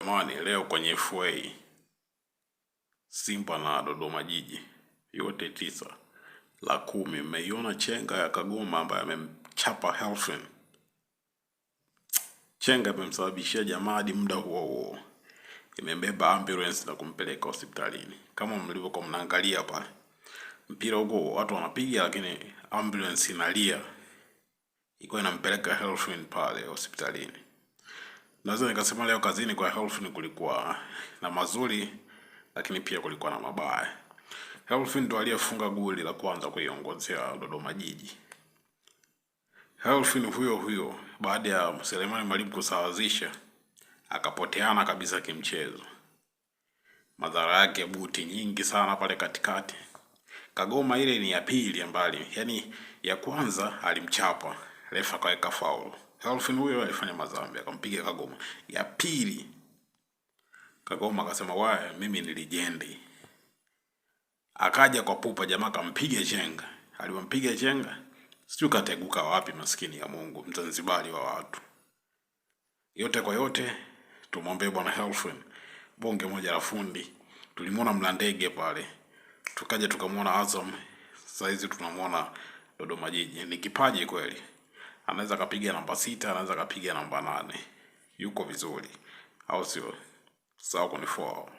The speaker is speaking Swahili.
Jamani, leo kwenye FA Simba na Dodoma Jiji yote 9/10, mmeiona chenga ya Kagoma ambaye amemchapa Helfin. Chenga imemsababishia jamaa hadi muda huo imebeba ambulance na kumpeleka hospitalini. Kama mlivyokuwa mnaangalia pale, mpira huko watu wanapiga, lakini ambulance inalia iko inampeleka Helfin pale hospitalini. Naweza nikasema leo kazini kwa Helfin kulikuwa na mazuri, lakini pia kulikuwa na mabaya. Helfin ndo aliyefunga goli la kwanza kuiongozea Dodoma Jiji. Helfin huyo baada ya Selemani Mwalimu kusawazisha akapoteana kabisa kimchezo. Madhara yake buti nyingi sana pale katikati. Kagoma ile ni ya pili mbali, yani ya kwanza alimchapa, refa kaweka faulu. Helfin huyo alifanya madhambi akampiga Kagoma. Ya pili Kagoma akasema wae, mimi ni legendi. Akaja kwa pupa, jamaa kampiga chenga. Alipompiga chenga, sijui kateguka wapi, maskini ya Mungu, Mzanzibari wa watu. Yote kwa yote tumwombe bwana Helfin bonge moja la fundi. Tulimuona Mlandege pale, tukaja tukamuona Azam, sasa hizi tunamuona Dodoma Jiji. Ni kipaji kweli. Anaweza kapiga namba 6, anaweza kapiga namba 8. Yuko vizuri, au sio? Sawa, kunifollow.